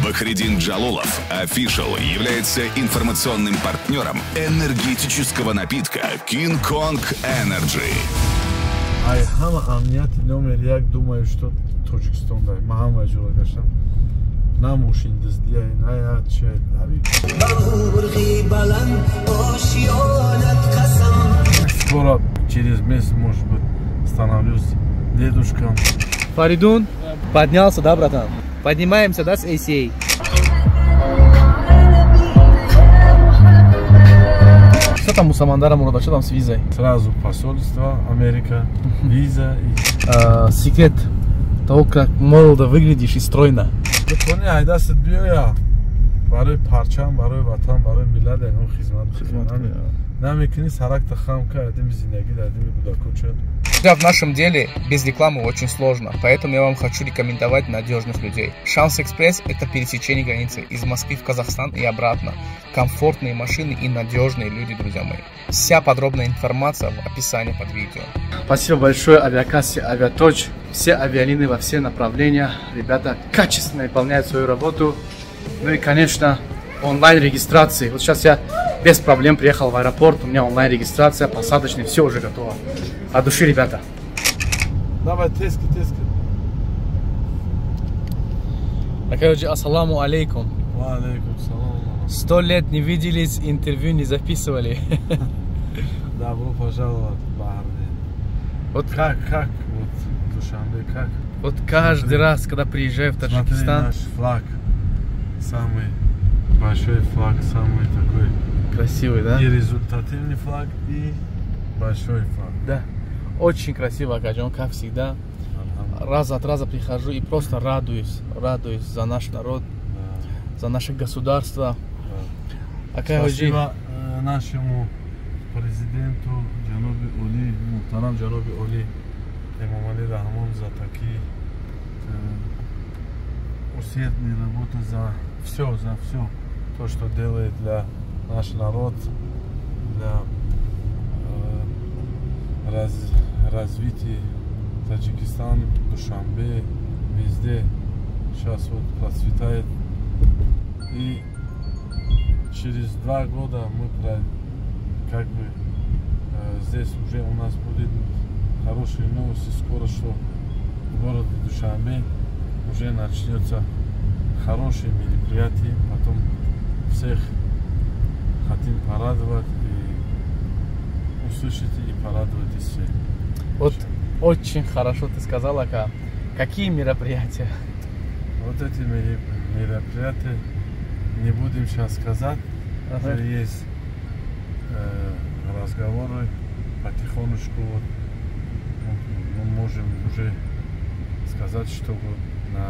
Бахридин Джалолов, official, является информационным партнером энергетического напитка King Kong Energy. Ай, хама амният номер як думаю, что Таджикистан да. Махама жила гаштам. Намушин дыздия, наят чай. Скоро, через месяц, может быть, становлюсь дедушком. Фаридун, поднялся, да, братан? Поднимаемся, да, с ACA? Что там у Самандара Мурада, что там с визой? Сразу посольство, Америка, виза и... Секрет того, как молодо выглядишь и стройно. Бутони айдаст биё я барои парчам, барои ватан, барои миллат инҳо хизмат кунам. Намекунӣ саракта хам кардим зиндагӣ дадим кудакучад. В нашем деле без рекламы очень сложно, поэтому я вам хочу рекомендовать надежных людей. Шанс Экспресс – это пересечение границы из Москвы в Казахстан и обратно. Комфортные машины и надежные люди, друзья мои. Вся подробная информация в описании под видео. Спасибо большое авиакассе Авиаточ. Все авиалины во все направления. Ребята качественно выполняют свою работу. Ну и, конечно, онлайн-регистрации. Вот сейчас я без проблем приехал в аэропорт. У меня онлайн-регистрация, посадочная, все уже готово. От души, ребята. Давай, тески. Акаджи, ассаламу алейкум. Ва алейкум салам. 100 лет не виделись, интервью не записывали. Добро пожаловать в Бахрейн. Вот как вот Душанбе, как? Вот каждый раз, когда приезжаю в Таджикистан. Смотри, наш флаг, самый большой флаг, самый такой красивый, да? И результативный флаг, и большой флаг. Да. Очень красиво, Акаджи, как всегда. Раз от раза прихожу и просто радуюсь за наш народ, за наше государство. Спасибо нашему президенту Джаноби Оли, Мухтарам Джаноби Оли Эмомали Рахмон за такие усердные работы, за все, то, что делает для нашего народа, для развития Таджикистана, Душанбе, везде сейчас вот процветает. И через 2 года мы как бы здесь уже у нас будет хорошие новости. Скоро, что в городе Душанбе уже начнется хорошие мероприятия. Потом всех хотим порадовать и услышите и порадуйтесь все. Вот очень хорошо ты сказал, Ака. Какие мероприятия? Вот эти мероприятия не будем сейчас сказать. Уже есть разговоры потихонечку. Вот, мы можем уже сказать, что вот на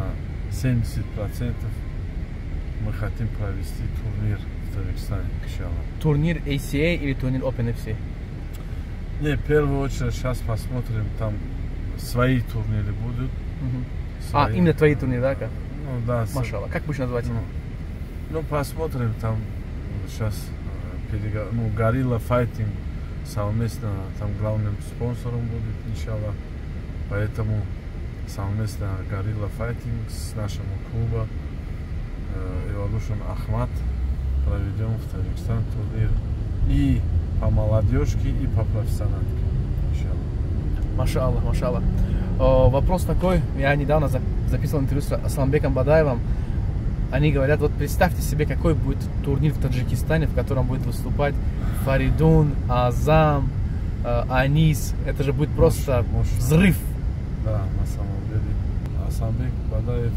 70% мы хотим провести турнир в Таджикистане. Турнир ACA или турнир OpenFC? Не, в первую очередь сейчас посмотрим, там свои турниры будут. Именно твои турниры, да? Ну да. Машалла. Как будешь назвать? Ну, посмотрим, там сейчас Gorilla Fighting совместно там главным спонсором будет, иншаллах. Поэтому совместно Gorilla Fighting с нашим клубом Evolution Ahmad проведем в Таджикистан турнир. И по молодежке, и по профессионалке. Машаллах. Вопрос такой, я недавно записывал интервью с Асламбеком Бадаевым. Они говорят, вот представьте себе, какой будет турнир в Таджикистане, в котором будет выступать Фаридун, Азам, Анис. Это же будет просто взрыв. Да, на самом деле. Асламбек Бадаев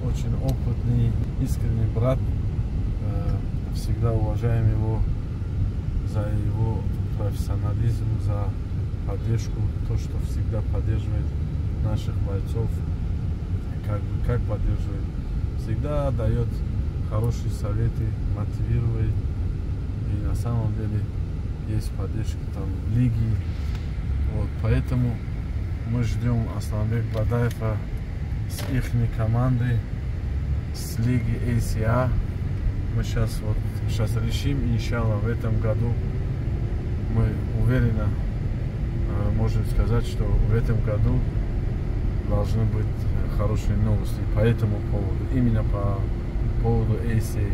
очень опытный, искренний брат. Всегда уважаем его за его профессионализм, за поддержку, то, что всегда поддерживает наших бойцов, как поддерживает, всегда дает хорошие советы, мотивирует, и на самом деле есть поддержка там в лиге, вот, поэтому мы ждем Асламбек Бадаева с их командой, с лиги ACA. Мы сейчас решим, иншаллах, в этом году мы уверенно можем сказать, что в этом году должны быть хорошие новости по этому поводу, именно по поводу ACA.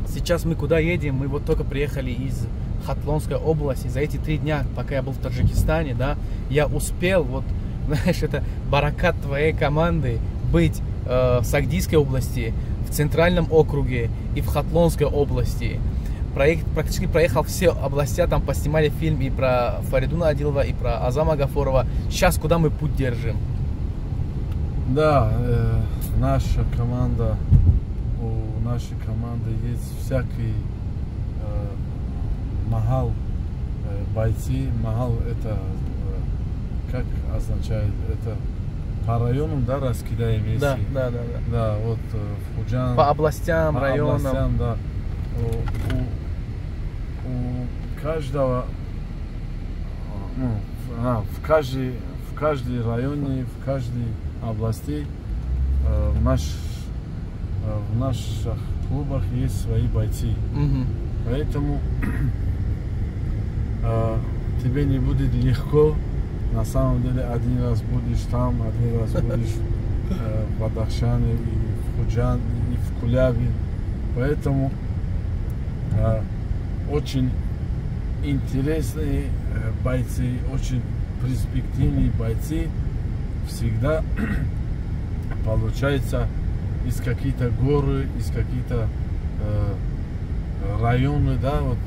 Сейчас мы куда едем? Мы вот только приехали из Хатлонской области. За эти 3 дня, пока я был в Таджикистане, да, я успел, вот, знаешь, это баракат твоей команды, быть в Сагдийской области, в Центральном округе и в Хатлонской области. Практически проехал все области, там поснимали фильм и про Фаридуна Адилова, и про Азама Гафурова. Сейчас куда мы путь держим? Да, наша команда, у нашей команды есть всякие махал бойцы. Махал это как означает? Это по районам, да, раскидаем вместе. Да. Да, вот Фуджан. По областям, районам. Областям, да. У каждого, ну, в каждой районе, в каждой области в наших клубах есть свои бойцы. Поэтому тебе не будет легко. На самом деле, один раз будешь там, один раз будешь в Бадахшане, и в Худжан, и в Кулябе. Поэтому очень интересные бойцы, очень перспективные бойцы всегда получается из каких-то горы, из каких-то районов, да, вот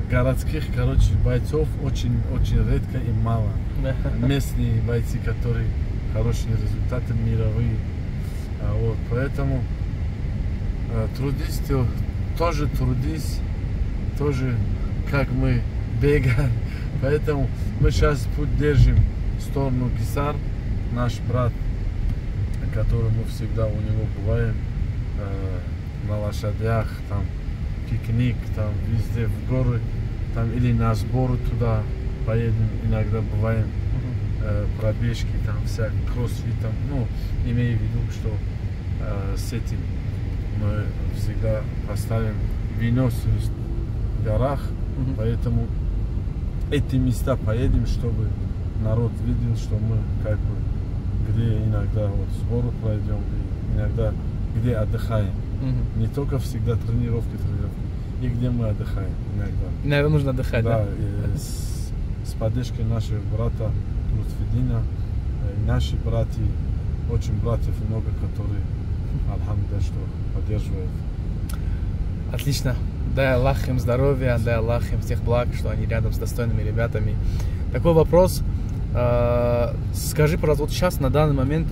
городских, короче, бойцов очень редко и мало. Местные бойцы, которые хорошие результаты мировые. Вот, поэтому трудись, тоже трудись, тоже как мы бегаем. Поэтому мы сейчас путь держим в сторону Гисар. Наш брат, который мы всегда у него бываем, на лошадях, там пикник, там везде в горы, там или на сборы туда поедем, иногда бываем, пробежки, там всякие кроссфит, там, ну, имею в виду, что с этим мы всегда поставим выносливость в горах, поэтому эти места поедем, чтобы народ видел, что мы как бы где иногда вот сборы пройдем, и иногда где отдыхаем. Не только всегда тренировки, и где мы отдыхаем иногда. Наверное, нужно отдыхать, да? С поддержкой нашего брата Лутфидина, и наши братья, очень братьев много, которые, альхамдулилlah, что поддерживают. Отлично. Дай Аллах им здоровья, дай Аллах им всех благ, что они рядом с достойными ребятами. Такой вопрос. Скажи, пожалуйста, вот сейчас на данный момент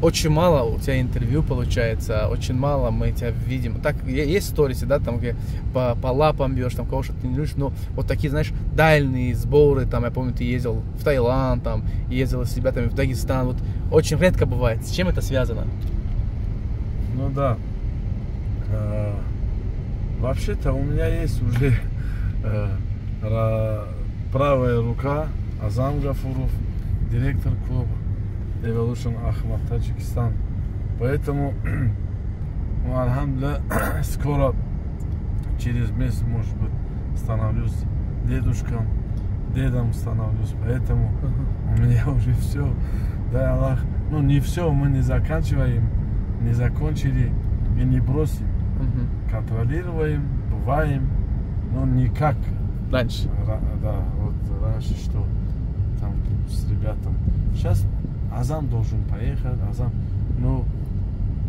очень мало у тебя интервью получается, очень мало мы тебя видим. Так, есть сторисы, да, там, где по лапам бьешь, там, кого-то тренируешь, но вот такие, знаешь, дальние сборы, там, я помню, ты ездил в Таиланд, там, ездил с ребятами в Дагестан, вот, очень редко бывает. С чем это связано? Ну да. Вообще-то у меня есть уже правая рука Азам Гафуров, директор клуба Evolution Ахмад Таджикистан. Поэтому, ну, альхамдулилlah, скоро, через месяц, может быть, становлюсь дедом становлюсь. Поэтому у меня уже все, дай Аллах. Ну, не все, мы не заканчиваем, не закончили и не бросим. Контролируем, бываем, но не как раньше. Да, вот раньше, что там с ребятами. Сейчас Азам должен поехать, Азам, но,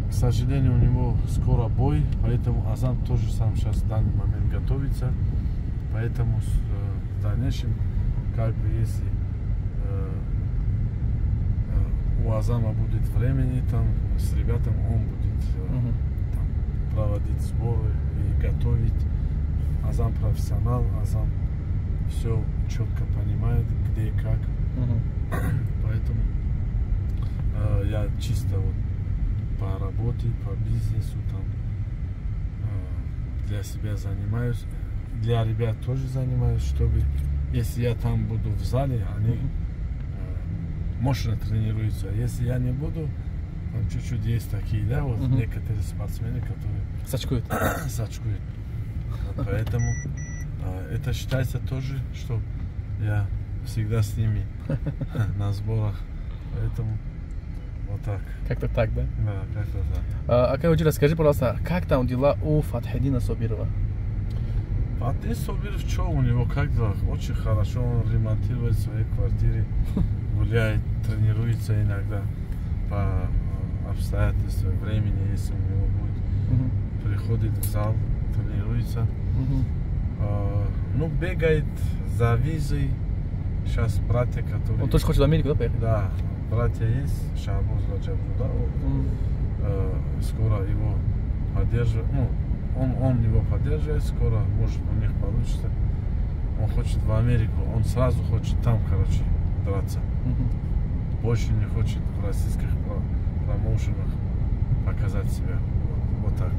к сожалению, у него скоро бой, поэтому Азам тоже сам сейчас в данный момент готовится. Поэтому в дальнейшем, как бы, если у Азама будет времени, там с ребятами он будет проводить сборы и готовить. Азам профессионал, Азам все четко понимает, где и как. Поэтому я чисто вот по работе, по бизнесу там для себя занимаюсь. Для ребят тоже занимаюсь, чтобы, если я там буду в зале, они мощно тренируются. Если я не буду, там чуть-чуть есть такие, да, вот некоторые спортсмены, которые сачкуют. Поэтому это считается тоже, что я всегда с ними на сборах. Поэтому Вот так. Как-то так, да? Да, как-то так. Акай, расскажи, пожалуйста, как там дела у Фатхеддина Собирова? Фатхеддин Собиров, что у него, как дела? Очень хорошо, он ремонтирует свои квартиры, гуляет, тренируется иногда по обстоятельствам, времени, если у него будет. Приходит в зал, тренируется. Ну, бегает за визой. Сейчас братья, которые... Он тоже хочет в Америку, да, поехать? Да, братья есть, Шахбоз Раджабуда. Скоро его поддерживает. Ну, он его поддерживает, скоро, может, у них получится. Он хочет в Америку, он сразу хочет там, короче, драться. Больше не хочет в российских промоушенах показать себя. Вот так.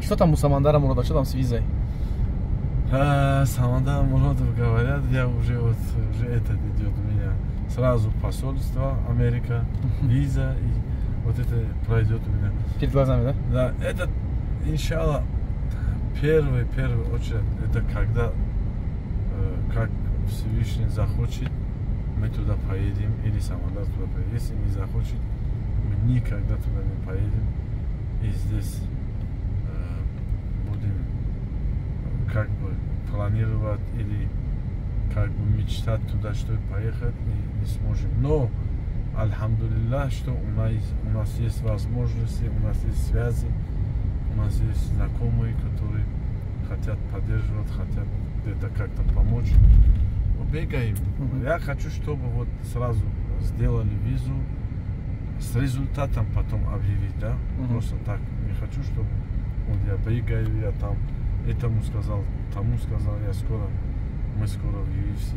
Что там у Самандара Мурада, что там с визой? Самандар Мурадов говорят, я уже это идет у меня. Сразу посольство, Америка, виза, и вот это пройдет у меня. Перед глазами, да? Да, это, иншалла, первый очередь, это когда, как Всевышний захочет, мы туда поедем, или Самандар туда поедет. Если не захочет, мы никогда туда не поедем. И здесь будем как бы планировать или как бы мечтать туда, чтобы поехать, не сможем. Но, альхамдулиллах, что у нас есть возможности, у нас есть связи, у нас есть знакомые, которые хотят поддерживать, хотят где-то как-то помочь. Бегаем. Я хочу, чтобы вот сразу сделали визу, с результатом потом объявить, да? Просто так. Не хочу, чтобы вот я бегаю, я там этому сказал, тому сказал, мы скоро в UFC.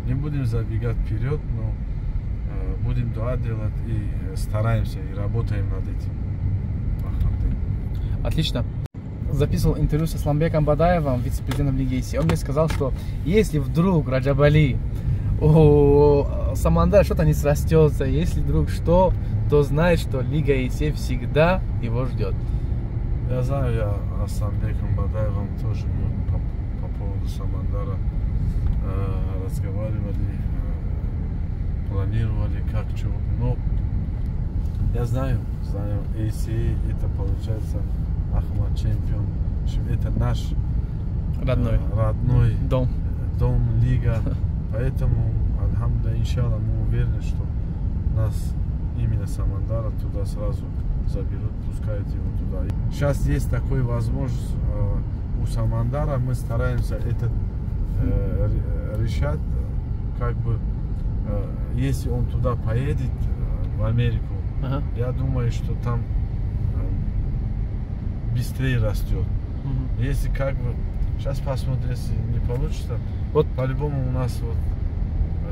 Не будем забегать вперед, но будем дуа делать и стараемся, и работаем над этим. Отлично. Записывал интервью с Асламбеком Бадаевым, вице-президентом Лиги ИСИ. Он мне сказал, что если вдруг Раджабали у Самандара что-то не срастется, если вдруг что, то знает, что Лига ИСИ всегда его ждет. Я знаю, я с Асламбеком Бадаевым тоже по поводу Самандара разговаривали, планировали как что. Но я знаю, ИСИ это получается Ахмад чемпион. Это наш родной дом лига. Поэтому, альхамдулилля, иншалла, мы уверены, что нас именно Самандара туда сразу заберут, пускают его туда. Сейчас есть такая возможность у Самандара, мы стараемся это решать, как бы, если он туда поедет, в Америку, я думаю, что там быстрее растет. Если как бы, сейчас посмотрим, если не получится, вот по-любому у нас вот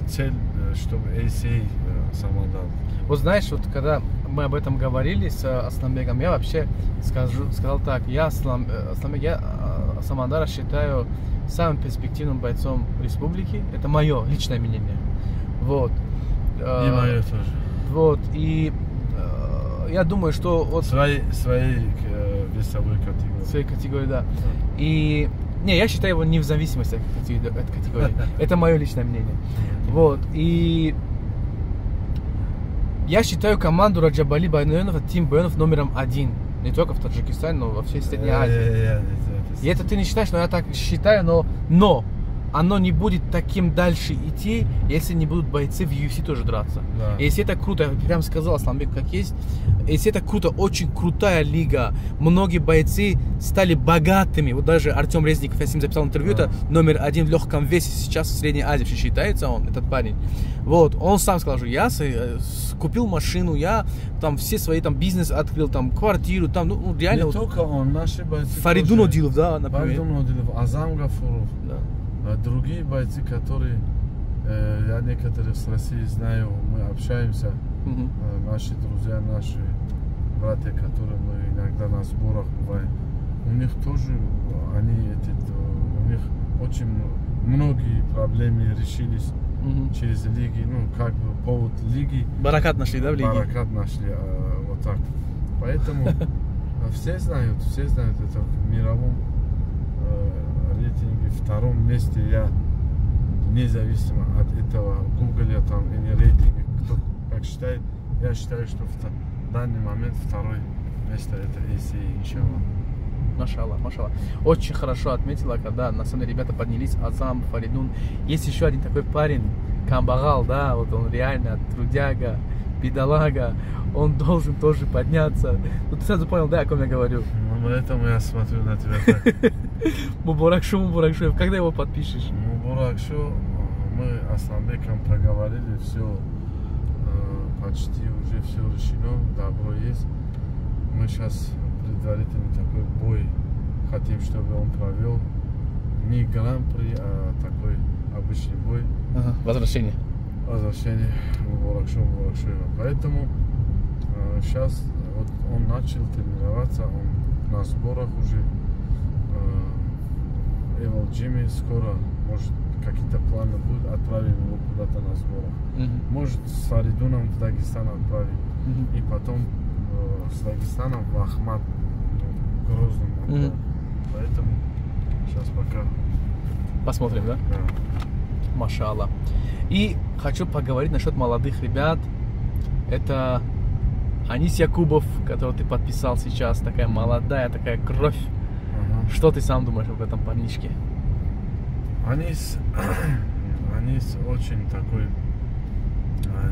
цель, чтобы ACA Самандар. Вот знаешь, вот когда мы об этом говорили с Асламбеком, я вообще сказал так, я Самандара считаю самым перспективным бойцом республики. Это мое личное мнение. Вот. И мое тоже. Вот. И я думаю, что вот своей весовой категории. Своей категории, да. И не, я считаю его не в зависимости от категории. Это мое личное мнение. Вот. И я считаю команду Раджабали Байнуенова, Тим Байнов номером 1. Не только в Таджикистане, но во всей Средней Азии. И это ты не считаешь, но я так считаю, но оно не будет таким дальше идти, если не будут бойцы в UFC тоже драться. Да. Если это круто, я прям сказал Асламбек как есть, если это круто, очень крутая лига, многие бойцы стали богатыми, вот даже Артем Резников, я с ним записал интервью, это номер 1 в легком весе сейчас в Средней Азии, считается он, этот парень. Вот, он сам сказал, что я купил машину, я там все свои там бизнес открыл, там квартиру, там, ну реально. Не только он, наши бойцы. Фаридун Одилов, да, например. Фаридун Одилов, Азам Гафуров. Да. Другие бойцы, которые я некоторых с России знаю, мы общаемся, наши друзья, наши братья, которые мы иногда на сборах бываем, у них тоже, у них очень многие проблемы решились через лиги, ну как бы повод лиги. Баракат нашли, да, в лиге? Баракат нашли, вот так. Поэтому все знают, это в мировом рейтинге, втором месте я, независимо от этого, Google там или рейтинге, как считает, я считаю, что в данный момент второе место это ИСИ, иншаллах. Машаллах, машаллах. Очень хорошо отметила, когда на самом деле ребята поднялись, Азам, Фаридун. Есть еще один такой парень, Камбагал, да, вот он реально трудяга, бедолага, он должен тоже подняться. Ну ты сразу понял, да, о ком я говорю? Ну, поэтому я смотрю на тебя так. Мубаракшу, когда его подпишешь? Мубаракшу, мы с Асламбеком проговорили, все, почти уже все решено, добро есть. Мы сейчас предварительный такой бой хотим, чтобы он провел. Не гран-при, а такой обычный бой. Ага, возвращение. Возвращение Мубаракшу. Поэтому сейчас вот он начал тренироваться, он на сборах уже. Эвал Джимми скоро, может, какие-то планы будут, отправим его куда-то на сборах. Может, с Фаридуном в Дагестан отправим. И потом с Дагестаном в Ахмат, Грозном. Поэтому сейчас пока посмотрим, да? Да. Машаллах. И хочу поговорить насчет молодых ребят. Это Анис Якубов, которого ты подписал сейчас, такая молодая, такая кровь. Что ты сам думаешь об этом парнишке? Анис очень такой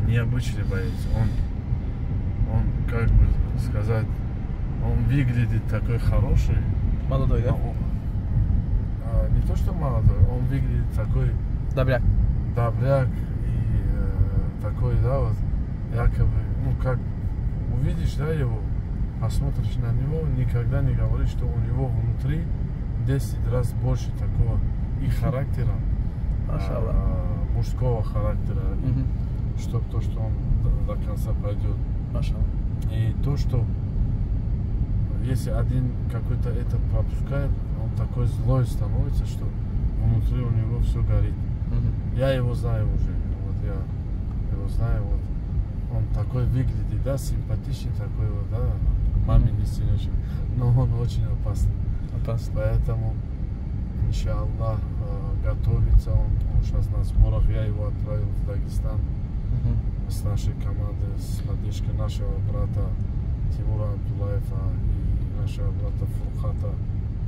необычный боец. Он, как бы сказать, он выглядит такой хороший. Молодой, да? Не то, что молодой, он выглядит такой добряк и такой, да, вот, якобы, ну, как увидишь, да, его, посмотришь на него, никогда не говоришь, что у него внутри 10 раз больше такого и характера, мужского характера, что то, что он до конца пойдет. И то, что если один какой-то это пропускает, он такой злой становится, что внутри у него все горит. Я его знаю уже, вот я его знаю, вот он такой выглядит, да, симпатичный такой, вот, да, мамин сыночек, но он очень опасный. Поэтому, иншаллах, готовится он сейчас на сборах, я его отправил в Дагестан с нашей командой, с поддержкой нашего брата Тимура Абдулаева и нашего брата Фурхата,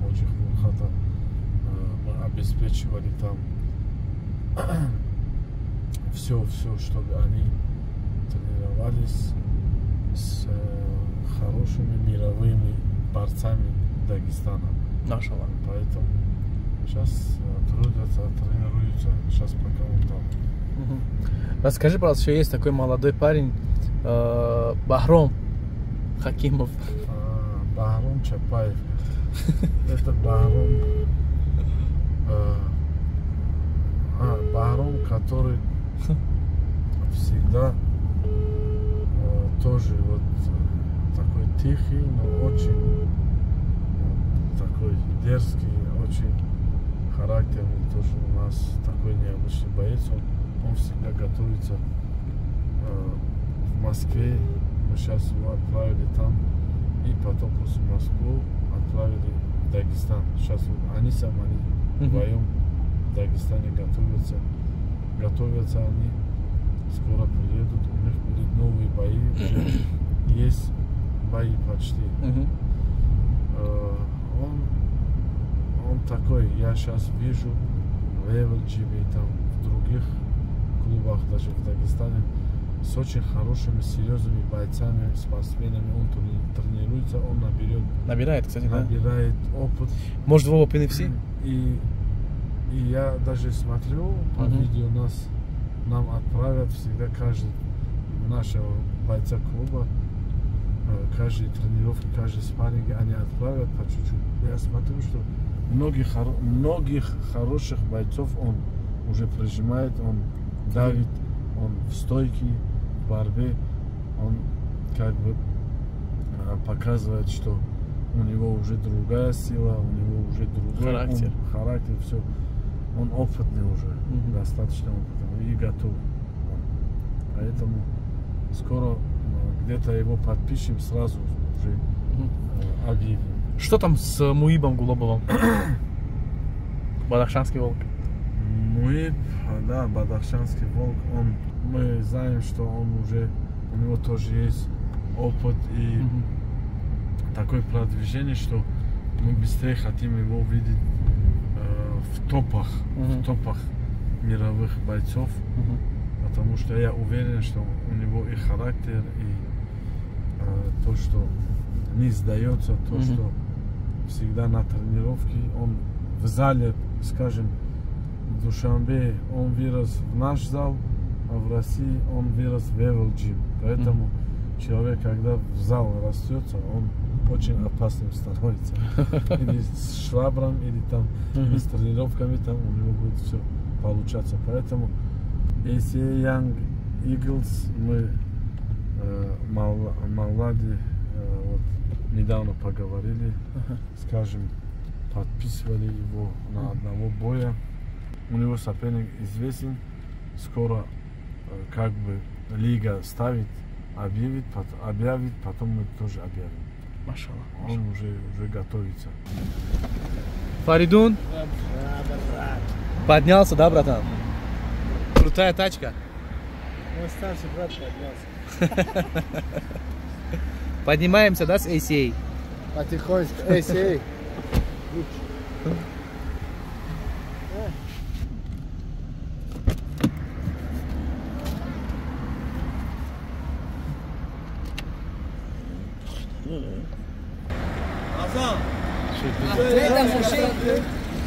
Моджих Фурхата. Мы обеспечивали там все, чтобы они тренировались с хорошими мировыми борцами Дагестана. Машаллах. Поэтому сейчас трудятся, тренируются, сейчас пока он там. Расскажи, пожалуйста, еще есть такой молодой парень, Бахром Хакимов. Бахром Чапаев. Это Бахром. Бахром, который всегда тоже вот такой тихий, но очень такой дерзкий, очень характерный, тоже у нас такой необычный боец. Он всегда готовится в Москве. Мы сейчас его отправили там, и потом после Москвы отправили в Дагестан. Сейчас они вдвоем в Дагестане готовятся. Готовятся они, скоро приедут, у них будут новые бои, уже есть бои почти. Он такой, я сейчас вижу в Эвелджиме, там в других клубах, даже в Дагестане, с очень хорошими, серьезными бойцами, спортсменами, он тренируется, он набирает, кстати, набирает опыт. Может, в Open FC? И я даже смотрю по видео, нам отправят всегда каждый нашего бойца клуба, каждой тренировки, каждый спарринг, они отправят по чуть-чуть. Я смотрю, что многих хороших бойцов он уже прижимает, он давит, он в стойке, в борьбе, он как бы показывает, что у него уже другая сила, у него уже другой характер, все. Он опытный уже, достаточно опытный и готов. Поэтому скоро где-то его подпишем, сразу уже объявим. Что там с Муибом Гулобовым? Бадахшанский волк. Муиб, да, Бадахшанский волк, мы знаем, что он уже у него тоже есть опыт и такое продвижение, что мы быстрее хотим его видеть в топах мировых бойцов, потому что я уверен, что у него и характер, и то, что не сдается, то, что всегда на тренировке, он в зале, скажем, в Душанбе, он вырос в наш зал, а в России он вырос в Evil Gym. Поэтому человек, когда в зал растется, он очень опасным становится. Или с швабром, или там с тренировками, там у него будет все получаться. Поэтому ACA Young Eagles мы Мавлади вот недавно поговорили, скажем, подписывали его на одного боя. У него соперник известен, скоро как бы лига ставит, объявит, потом мы тоже объявим. Машаллах. Он уже готовится. Фаридун? Поднялся, да, братан? Крутая тачка. Мой старший брат поднялся. Поднимаемся, да, с ACA? Потихонечку. ACA.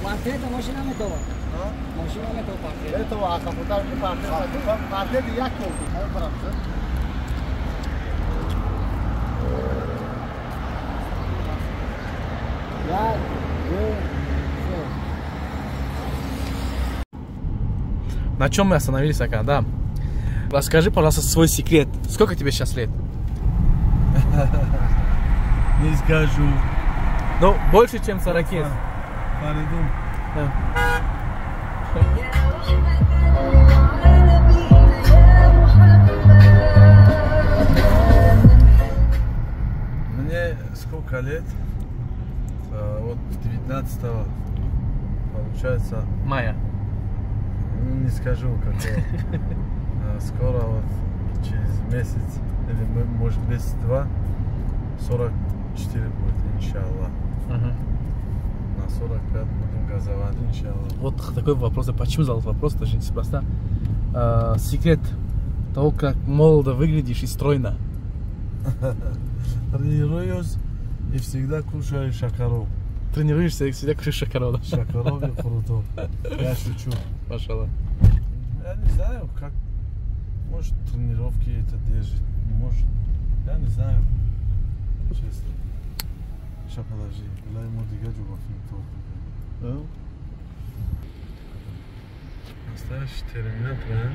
Портрета машина метова. Машина метова портрет. Это капитан портрет як oldu. На чем мы остановились, Ака? Да. Расскажи, пожалуйста, свой секрет. Сколько тебе сейчас лет? Не скажу. Ну, больше, чем 40. Фаридун. Мне сколько лет? Вот 19-го, получается. Мая. Не скажу какого. Скоро вот через месяц, или может месяц-два, 44 будет, иншаллах. На 45 будем газовать, иншаллах. Вот такой вопрос. А почему задал вопрос? Это же неспроста. Секрет того, как молодо выглядишь и стройно. Тренируюсь и всегда кушаю шакаров. Тренируешься и всегда кушаешь шоколад. Шакаров и круто. Я шучу. Машаллах. Я не знаю, как. Может, тренировки это держит. Может, я не знаю. Честно. Сейчас подожди. Дай ему дигать в Настоящий терминатор,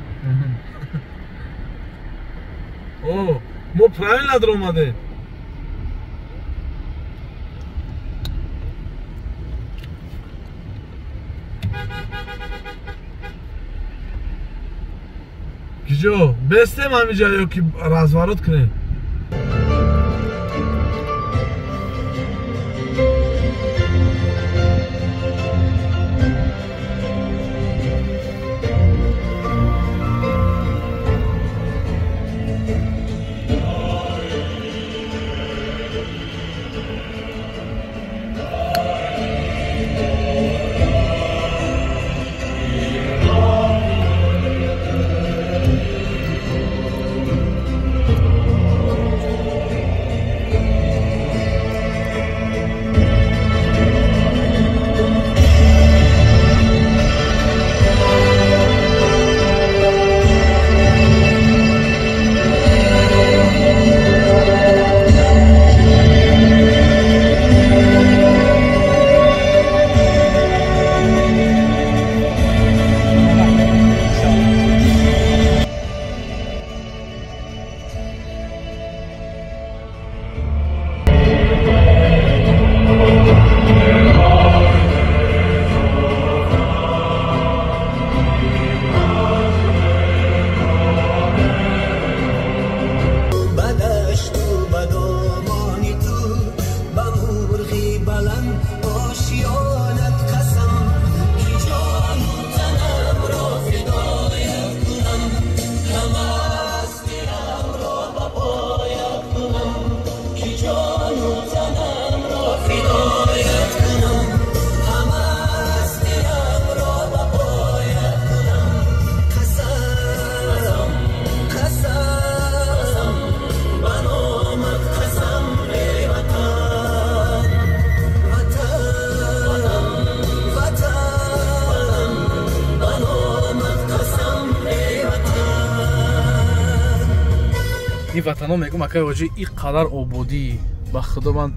а? О, мы правильно дромаде. Гиджо, бестем ҳамиҷа ёки разворот кунем? ватано мегум акай ҳоҷӣ ин қадар ободӣ ба худо ман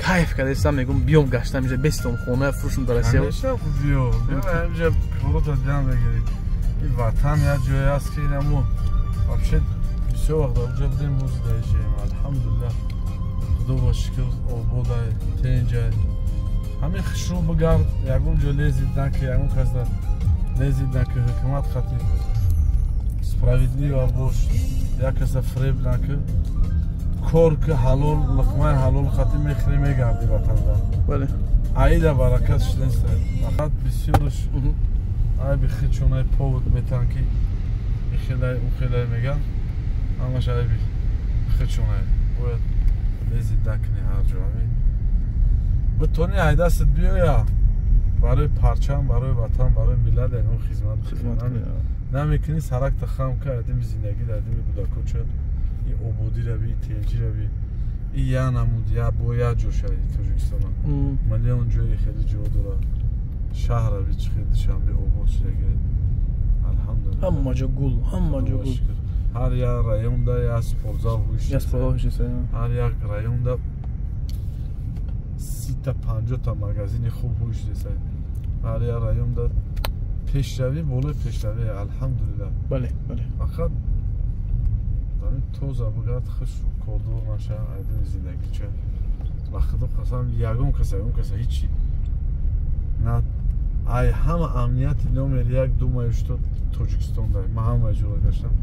кайф кардастам мегум биём гаштам инҷа бестом хона фурӯшм дар Россия ҳамеша биё инҷа пурӯта ҷам бигирӣ ин ватан як ҷое аст ки инаму вообще бисёр вақт онҷа будем буздаижем алҳамдулиллах худо ба шукр ободай тенҷай ҳамин хушрӯ бигард ягон ҷо лезид наки ягон каса лезид наки ҳукумат хати справедлива бош як каса фреб наки кор ки ҳалол луқмаи ҳалол хати мехӯрӣ мегарди ватанда бале аида баракат шудеста фақат бисёрш ай бихи чунай повод метан ки ихелай ухелай меган ҳамаш ай бихи чунай бояд лезид накини ҳар ҷо ҳамин битони айдастат биёя барои парчам барои ватан барои миллат ягон хизмат намекунӣ саракта хам ка адими зиндагӣ адими гудакоча и ободӣ рави и тенҷӣ рави и я намуд я бо як ҷо шави тоҷикистона миллион ҷои хеле ҷо дора шаҳр рави чӣ хел душанбе обод шудаги алҳамдулилла ҳама ҷо гул ҳама ҷо гул ҳар як районда як спортзал ҳуш ҳар як районда 30 та 50 та магазини хуб ҳуш десад ҳар як районда пешравӣ болои пешравӣ алҳамдулилла бале бале фақат тоза бугард хуш кордор наша айдами зиндагӣ ча ба худо қасам ягон каса ҳичи на ай ҳама амнияти номер 1 2 маюшто тоҷикистон дар ма ҳама ҷоро гаштам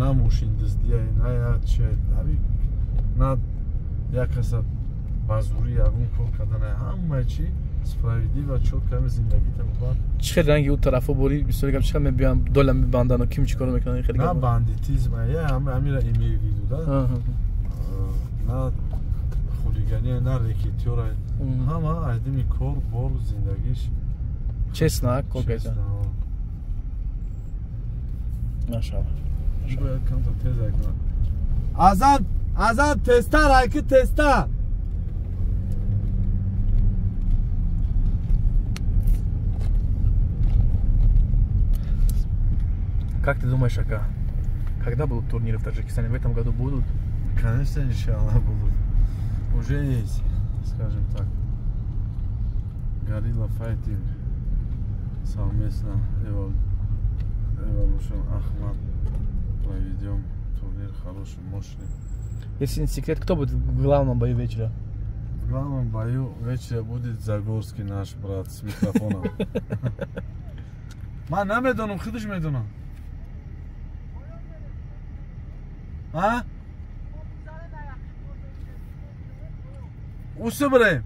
на мошин дуздия на як чай на як каса ба зурӣ ягон кор кардана ҳама чӣ справедлива чотками зиндагита бубад чӣ хел ранги ӯ тарафо бори бисёр гап чӣ хел мебиям дола мебандану ким чӣ коро мекунад хеле на бандитизм я ҳамира имейл видуда на хулигания на рекетёра ҳама айдами кор бор зиндагиш честно кор кардам машалла бояд камто теза кунад азан тестар айки тестар Как ты думаешь, Ака, когда будут турниры в Таджикистане? В этом году будут? Конечно, иншаллах будут. Уже есть, скажем так. Горилла Fighting совместно Evolution Ахмад проведем турнир хороший, мощный. Если не секрет, кто будет в главном бою вечера? В главном бою вечера будет Загорский наш брат с микрофоном. Ма намедонам, худиш медонам. А? Усу брем.